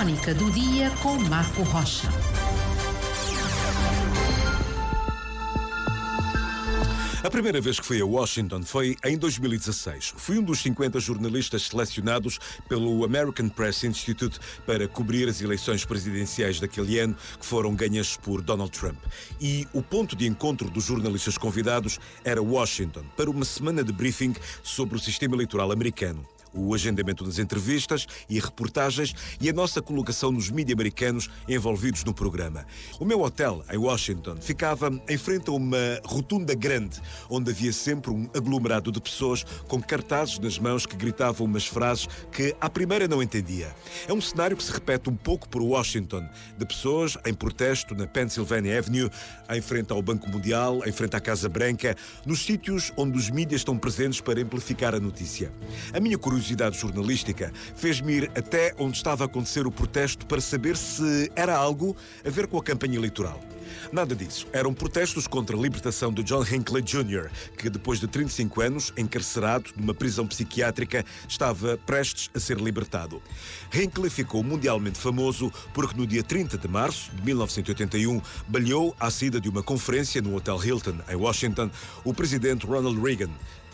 Crónica do dia com Marco Rocha. A primeira vez que fui a Washington foi em 2016. Fui um dos 50 jornalistas selecionados pelo American Press Institute para cobrir as eleições presidenciais daquele ano, que foram ganhas por Donald Trump. E o ponto de encontro dos jornalistas convidados era Washington, para uma semana de briefing sobre o sistema eleitoral americano. O agendamento das entrevistas e reportagens e a nossa colocação nos mídias americanos envolvidos no programa. O meu hotel, em Washington, ficava em frente a uma rotunda grande, onde havia sempre um aglomerado de pessoas com cartazes nas mãos que gritavam umas frases que à primeira não entendia. É um cenário que se repete um pouco por Washington, de pessoas em protesto na Pennsylvania Avenue, em frente ao Banco Mundial, em frente à Casa Branca, nos sítios onde os mídias estão presentes para amplificar a notícia. A minha curiosidade jornalística fez-me ir até onde estava a acontecer o protesto para saber se era algo a ver com a campanha eleitoral. Nada disso. Eram protestos contra a libertação de John Hinckley Jr., que depois de 35 anos, encarcerado numa prisão psiquiátrica, estava prestes a ser libertado. Hinckley ficou mundialmente famoso porque no dia 30 de março de 1981 baleou à saída de uma conferência no Hotel Hilton, em Washington, o presidente Ronald Reagan.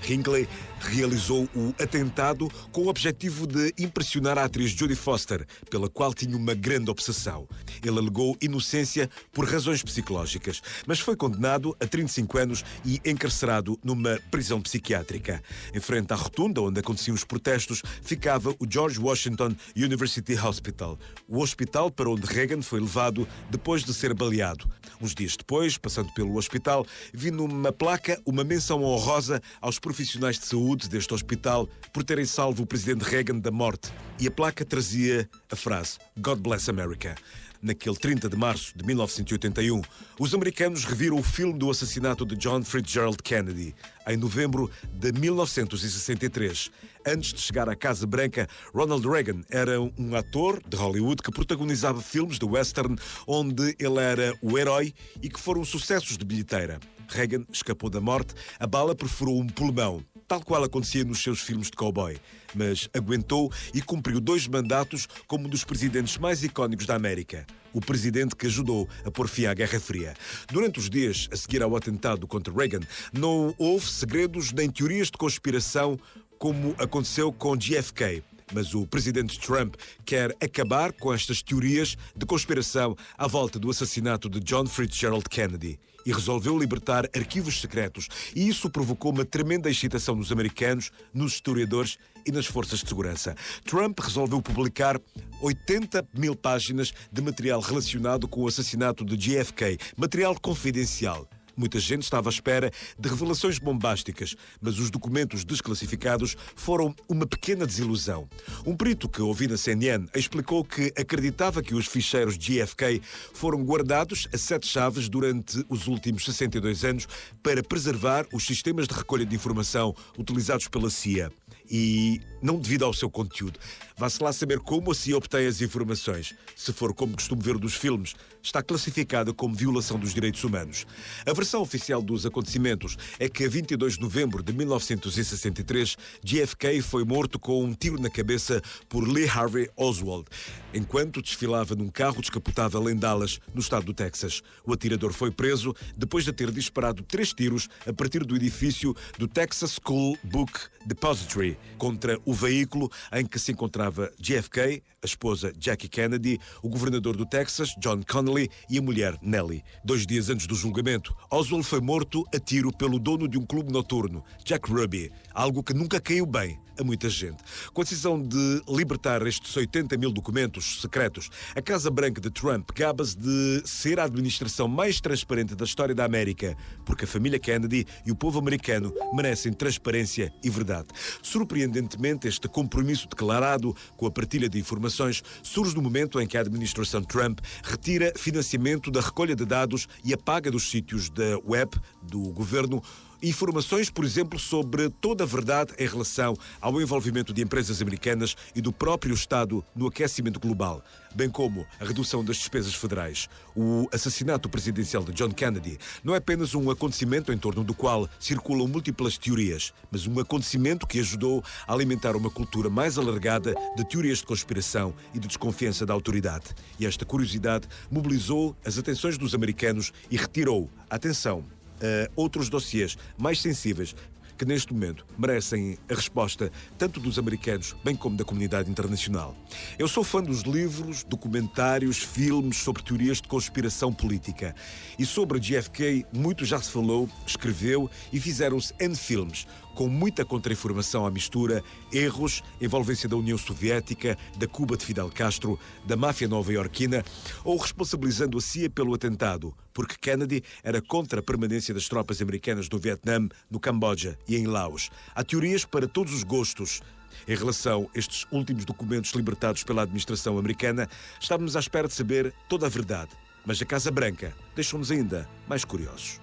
Hinckley realizou o atentado com o objetivo de impressionar a atriz Jodie Foster, pela qual tinha uma grande obsessão. Ele alegou inocência por razões psicológicas, mas foi condenado a 35 anos e encarcerado numa prisão psiquiátrica. Em frente à rotunda onde aconteciam os protestos, ficava o George Washington University Hospital, o hospital para onde Reagan foi levado depois de ser baleado. Uns dias depois, passando pelo hospital, vi numa placa uma menção honrosa aos profissionais de saúde deste hospital por terem salvo o presidente Reagan da morte. E a placa trazia a frase God Bless America. Naquele 30 de março de 1981, os americanos reviram o filme do assassinato de John Fitzgerald Kennedy. Em novembro de 1963, antes de chegar à Casa Branca, Ronald Reagan era um ator de Hollywood que protagonizava filmes de western onde ele era o herói e que foram sucessos de bilheteira. Reagan escapou da morte, a bala perfurou um pulmão, tal qual acontecia nos seus filmes de cowboy, mas aguentou e cumpriu 2 mandatos como um dos presidentes mais icónicos da América. O presidente que ajudou a pôr fim à Guerra Fria. Durante os dias a seguir ao atentado contra Reagan, não houve segredos nem teorias de conspiração como aconteceu com JFK. Mas o presidente Trump quer acabar com estas teorias de conspiração à volta do assassinato de John Fitzgerald Kennedy e resolveu libertar arquivos secretos. E isso provocou uma tremenda excitação nos americanos, nos historiadores e nas forças de segurança. Trump resolveu publicar 80 mil páginas de material relacionado com o assassinato de JFK, material confidencial. Muita gente estava à espera de revelações bombásticas, mas os documentos desclassificados foram uma pequena desilusão. Um perito que ouvi na CNN explicou que acreditava que os ficheiros JFK foram guardados a 7 chaves durante os últimos 62 anos para preservar os sistemas de recolha de informação utilizados pela CIA. E não devido ao seu conteúdo. Vá-se lá saber como a CIA obtém as informações. Se for como costumo ver dos filmes, está classificada como violação dos direitos humanos. A versão oficial dos acontecimentos é que a 22 de novembro de 1963, JFK foi morto com um tiro na cabeça por Lee Harvey Oswald, enquanto desfilava num carro descapotável em Dallas, no estado do Texas. O atirador foi preso depois de ter disparado 3 tiros a partir do edifício do Texas School Book Depository contra o veículo em que se encontrava JFK, a esposa Jackie Kennedy, o governador do Texas, John Connally, e a mulher Nellie. 2 dias antes do julgamento, Oswald foi morto a tiro pelo dono de um clube noturno, Jack Ruby, algo que nunca caiu bem a muita gente. Com a decisão de libertar estes 80 mil documentos secretos, a Casa Branca de Trump gaba-se de ser a administração mais transparente da história da América, porque a família Kennedy e o povo americano merecem transparência e verdade. Surpreendentemente, este compromisso declarado com a partilha de informações surge no momento em que a administração Trump retira financiamento da recolha de dados e apaga dos sítios da web do governo informações, por exemplo, sobre toda a verdade em relação ao envolvimento de empresas americanas e do próprio Estado no aquecimento global, bem como a redução das despesas federais. O assassinato presidencial de John Kennedy não é apenas um acontecimento em torno do qual circulam múltiplas teorias, mas um acontecimento que ajudou a alimentar uma cultura mais alargada de teorias de conspiração e de desconfiança da autoridade. E esta curiosidade mobilizou as atenções dos americanos e retirou a atenção a outros dossiês mais sensíveis que neste momento merecem a resposta tanto dos americanos bem como da comunidade internacional. Eu sou fã dos livros, documentários, filmes sobre teorias de conspiração política. E sobre JFK muito já se falou, escreveu e fizeram-se N filmes, com muita contra-informação à mistura, erros, envolvência da União Soviética, da Cuba de Fidel Castro, da máfia nova-iorquina, ou responsabilizando a CIA pelo atentado, porque Kennedy era contra a permanência das tropas americanas no Vietnã, no Camboja e em Laos. Há teorias para todos os gostos. Em relação a estes últimos documentos libertados pela administração americana, estávamos à espera de saber toda a verdade. Mas a Casa Branca deixou-nos ainda mais curiosos.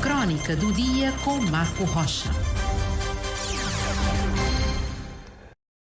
Crónica do dia com Marco Rocha.